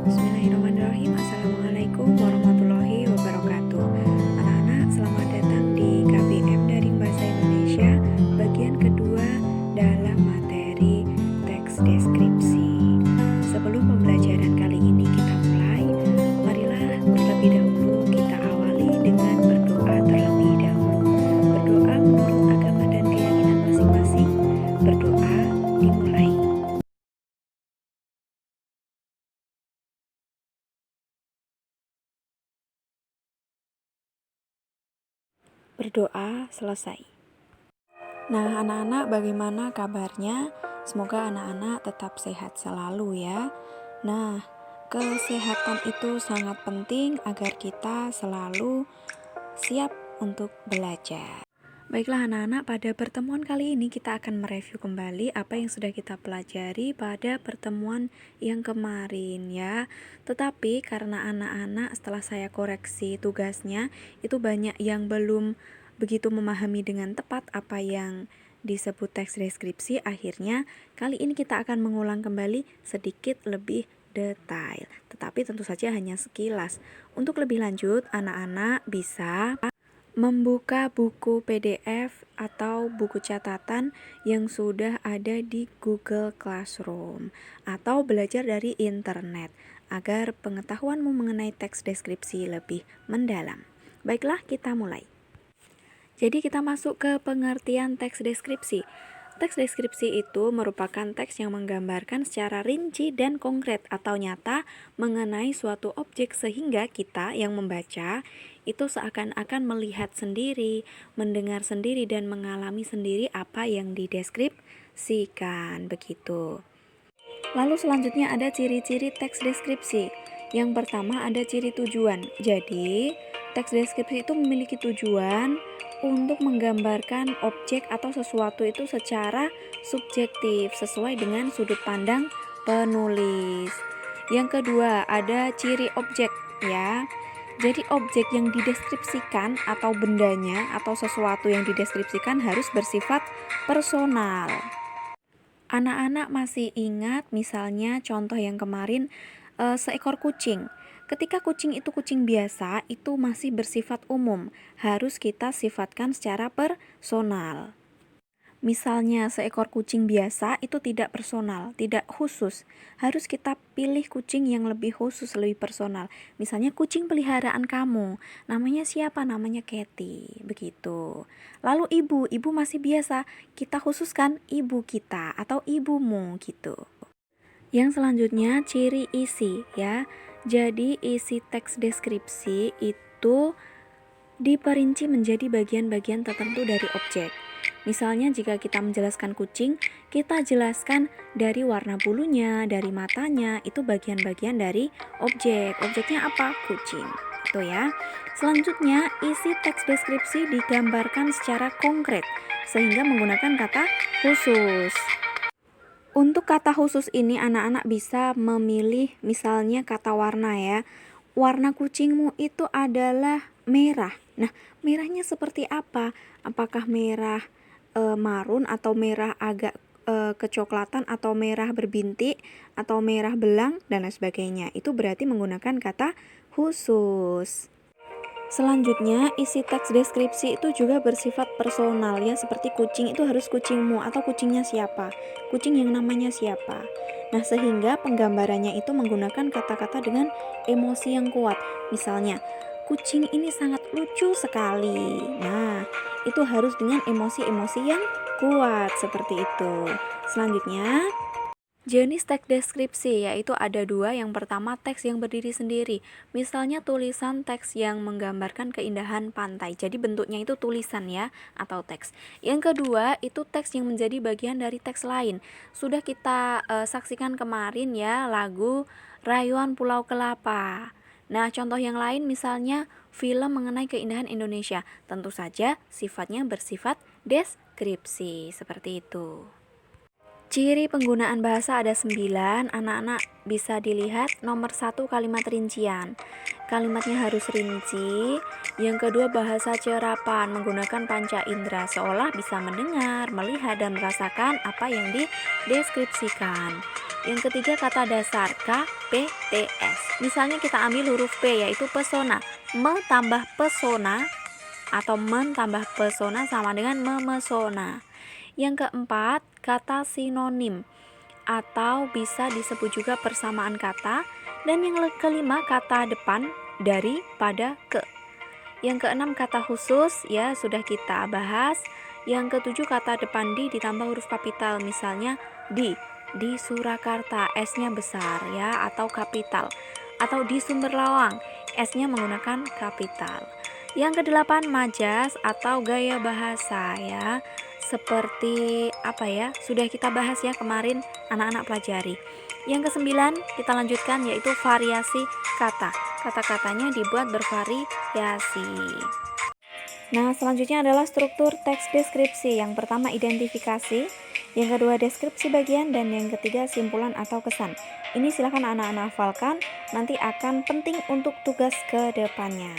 Bismillahirrahmanirrahim. Assalamualaikum warahmatullahi wabarakatuh. Anak-anak, selamat datang di KBM Daring Bahasa Indonesia bagian kedua dalam materi teks deskripsi. Sebelum pembelajaran kali ini kita mulai, marilah terlebih dahulu kita awali dengan berdoa terlebih dahulu. Berdoa menurut agama dan keyakinan masing-masing. Berdoa dimulai. Berdoa selesai. Nah, anak-anak bagaimana kabarnya? Semoga anak-anak tetap sehat selalu ya. Nah, kesehatan itu sangat penting agar kita selalu siap untuk belajar. Baiklah anak-anak, pada pertemuan kali ini kita akan mereview kembali apa yang sudah kita pelajari pada pertemuan yang kemarin ya. Tetapi karena anak-anak setelah saya koreksi tugasnya, itu banyak yang belum begitu memahami dengan tepat apa yang disebut teks deskripsi, akhirnya kali ini kita akan mengulang kembali sedikit lebih detail. Tetapi tentu saja hanya sekilas. Untuk lebih lanjut, anak-anak bisa membuka buku PDF atau buku catatan yang sudah ada di Google Classroom atau belajar dari internet agar pengetahuanmu mengenai teks deskripsi lebih mendalam. Baiklah, kita mulai. Jadi kita masuk ke pengertian teks deskripsi. Teks deskripsi itu merupakan teks yang menggambarkan secara rinci dan konkret atau nyata mengenai suatu objek sehingga kita yang membaca itu seakan-akan melihat sendiri, mendengar sendiri dan mengalami sendiri apa yang dideskripsikan begitu. Lalu selanjutnya ada ciri-ciri teks deskripsi. Yang pertama ada ciri tujuan. Jadi, teks deskripsi itu memiliki tujuan untuk menggambarkan objek atau sesuatu itu secara subjektif sesuai dengan sudut pandang penulis. Yang kedua, ada ciri objek ya. Jadi objek yang dideskripsikan atau bendanya atau sesuatu yang dideskripsikan harus bersifat personal. Anak-anak masih ingat misalnya contoh yang kemarin seekor kucing. Ketika kucing itu kucing biasa, itu masih bersifat umum, harus kita sifatkan secara personal. Misalnya seekor kucing biasa itu tidak personal, tidak khusus. Harus kita pilih kucing yang lebih khusus, lebih personal. Misalnya kucing peliharaan kamu, namanya siapa? Namanya Cathy, begitu. Lalu ibu masih biasa, kita khususkan ibu kita atau ibumu gitu. Yang selanjutnya ciri isi ya. Jadi isi teks deskripsi itu diperinci menjadi bagian-bagian tertentu dari objek. Misalnya jika kita menjelaskan kucing, kita jelaskan dari warna bulunya, dari matanya, itu bagian-bagian dari objek. Objeknya apa? Kucing. Itu ya. Selanjutnya, isi teks deskripsi digambarkan secara konkret sehingga menggunakan kata khusus. Untuk kata khusus ini anak-anak bisa memilih misalnya kata warna ya. Warna kucingmu itu adalah merah. Nah, merahnya seperti apa? Apakah merah marun atau merah agak kecoklatan atau merah berbintik atau merah belang dan lain sebagainya. Itu berarti menggunakan kata khusus. Selanjutnya, isi teks deskripsi itu juga bersifat personal ya, seperti kucing itu harus kucingmu atau kucingnya siapa, kucing yang namanya siapa. Nah, sehingga penggambarannya itu menggunakan kata-kata dengan emosi yang kuat. Misalnya, kucing ini sangat lucu sekali. Nah, itu harus dengan emosi-emosi yang kuat seperti itu. Selanjutnya, jenis teks deskripsi yaitu ada dua. Yang pertama teks yang berdiri sendiri. Misalnya tulisan teks yang menggambarkan keindahan pantai. Jadi bentuknya itu tulisan ya atau teks. Yang kedua itu teks yang menjadi bagian dari teks lain. Sudah kita saksikan kemarin ya lagu Rayuan Pulau Kelapa. Nah, contoh yang lain misalnya film mengenai keindahan Indonesia. Tentu saja sifatnya bersifat deskripsi seperti itu. Ciri penggunaan bahasa ada 9, anak-anak bisa dilihat. Nomor 1 kalimat rincian. Kalimatnya harus rinci. Yang kedua bahasa cerapan, menggunakan panca indera seolah bisa mendengar, melihat dan merasakan apa yang dideskripsikan. Yang ketiga kata dasar, K, Misalnya kita ambil huruf P yaitu pesona. Me tambah pesona atau men tambah pesona sama dengan memesona. Yang keempat, kata sinonim atau bisa disebut juga persamaan kata. Dan yang kelima, kata depan daripada ke. Yang keenam, kata khusus ya sudah kita bahas. Yang ketujuh, kata depan di ditambah huruf kapital, misalnya di Surakarta S-nya besar ya atau kapital, atau di Sumberlawang S-nya menggunakan kapital. Yang kedelapan, majas atau gaya bahasa ya. Seperti apa ya? Sudah kita bahas ya kemarin, anak-anak pelajari. Yang kesembilan kita lanjutkan yaitu variasi kata. Kata-katanya dibuat bervariasi. Nah, selanjutnya adalah struktur teks deskripsi. Yang pertama identifikasi, yang kedua deskripsi bagian, dan yang ketiga simpulan atau kesan. Ini silakan anak-anak hafalkan, nanti akan penting untuk tugas ke depannya.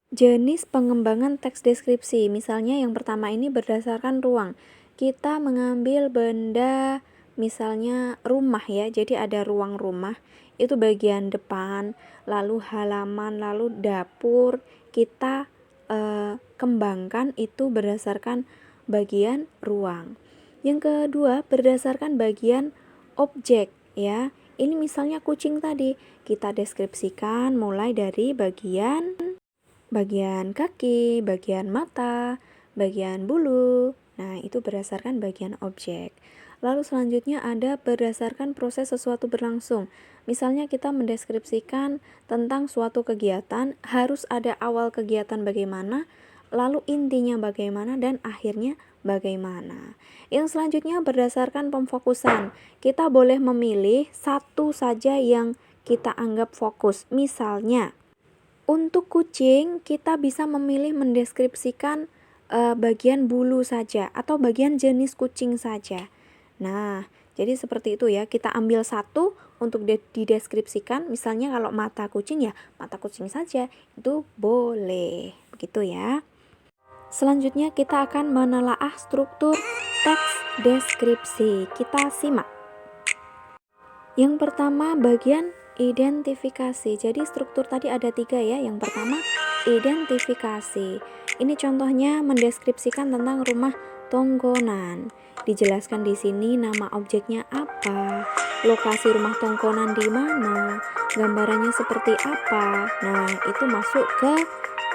Jenis pengembangan teks deskripsi, misalnya yang pertama ini berdasarkan ruang. Kita mengambil benda, misalnya rumah ya, jadi ada ruang rumah, itu bagian depan, lalu halaman, lalu dapur. Kita kembangkan itu berdasarkan bagian ruang. Yang kedua berdasarkan bagian objek ya. Ini misalnya kucing tadi, kita deskripsikan mulai dari bagian kaki, bagian mata, bagian bulu. Nah, itu berdasarkan bagian objek. Lalu selanjutnya ada berdasarkan proses sesuatu berlangsung. Misalnya kita mendeskripsikan tentang suatu kegiatan, harus ada awal kegiatan bagaimana, lalu intinya bagaimana, dan akhirnya bagaimana. Yang selanjutnya berdasarkan pemfokusan. Kita boleh memilih satu saja yang kita anggap fokus. Misalnya, untuk kucing kita bisa memilih mendeskripsikan bagian bulu saja atau bagian jenis kucing saja. Nah, jadi seperti itu ya, kita ambil satu untuk dideskripsikan. Misalnya kalau mata kucing ya mata kucing saja, itu boleh. Begitu ya. Selanjutnya kita akan menelaah struktur teks deskripsi. Kita simak. Yang pertama bagian identifikasi. Jadi struktur tadi ada 3 ya. Yang pertama identifikasi. Ini contohnya mendeskripsikan tentang rumah tongkonan. Dijelaskan di sini nama objeknya apa, lokasi rumah tongkonan di mana, gambarannya seperti apa. Nah, itu masuk ke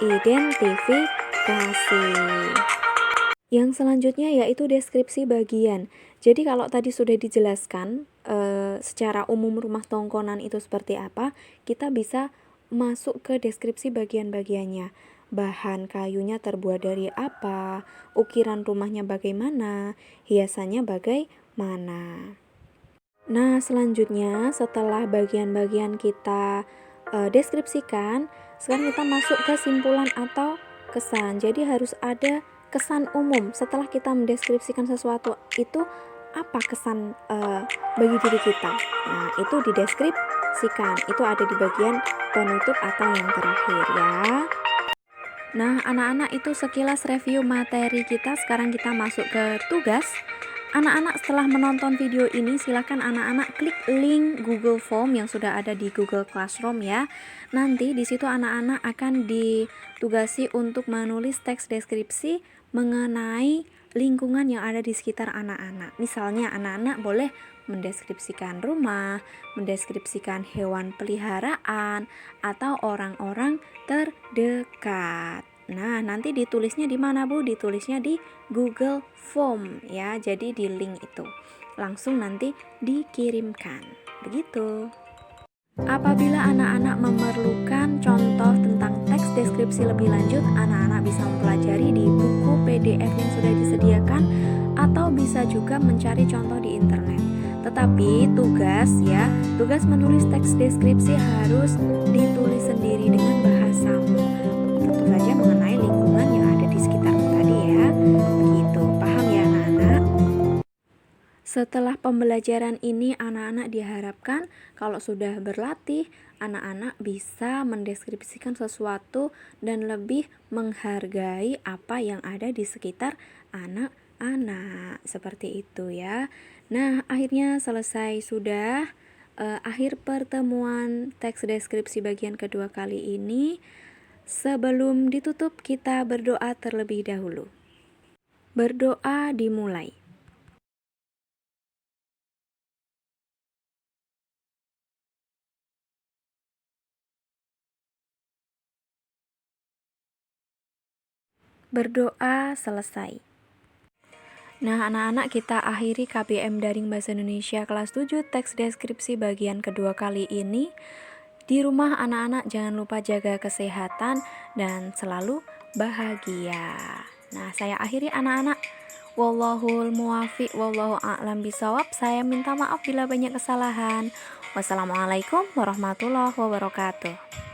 identifikasi. Yang selanjutnya yaitu deskripsi bagian. Jadi kalau tadi sudah dijelaskan secara umum rumah tongkonan itu seperti apa, kita bisa masuk ke deskripsi bagian-bagiannya. Bahan kayunya terbuat dari apa, ukiran rumahnya bagaimana, hiasannya bagaimana. Nah, selanjutnya setelah bagian-bagian kita deskripsikan, sekarang kita masuk ke simpulan atau kesan. Jadi harus ada kesan umum. Setelah kita mendeskripsikan sesuatu itu, apa kesan bagi diri kita? Nah, itu dideskripsikan. Itu ada di bagian penutup atau yang terakhir ya. Nah, anak-anak itu sekilas review materi kita. Sekarang kita masuk ke tugas. Anak-anak setelah menonton video ini, silakan anak-anak klik link Google Form yang sudah ada di Google Classroom ya. Nanti di situ anak-anak akan ditugasi untuk menulis teks deskripsi mengenai lingkungan yang ada di sekitar anak-anak. Misalnya anak-anak boleh mendeskripsikan rumah, mendeskripsikan hewan peliharaan, atau orang-orang terdekat. Nah, nanti ditulisnya di mana, Bu? Ditulisnya di Google Form ya. Jadi di link itu. Langsung nanti dikirimkan. Begitu. Apabila anak-anak memerlukan contoh tentang teks deskripsi lebih lanjut, anak-anak bisa mempelajari di buku PDF yang sudah disediakan atau bisa juga mencari contoh di internet. Tetapi tugas menulis teks deskripsi harus ditulis sendiri dengan bahasamu. Tentu saja mengenai lingkungan yang ada di sekitarmu tadi ya. Begitu, paham ya anak-anak? Setelah pembelajaran ini anak-anak diharapkan kalau sudah berlatih, anak-anak bisa mendeskripsikan sesuatu dan lebih menghargai apa yang ada di sekitar anak-anak. Seperti itu ya. Nah, akhirnya selesai sudah akhir pertemuan teks deskripsi bagian kedua kali ini. Sebelum ditutup, kita berdoa terlebih dahulu. Berdoa dimulai. Berdoa selesai. Nah, anak-anak, kita akhiri KBM Daring Bahasa Indonesia kelas 7 teks deskripsi bagian kedua kali ini. Di rumah anak-anak jangan lupa jaga kesehatan dan selalu bahagia. Nah, saya akhiri anak-anak. Wallahul muwafiq, wallahu a'lam bisawab. Saya minta maaf bila banyak kesalahan. Wassalamualaikum warahmatullahi wabarakatuh.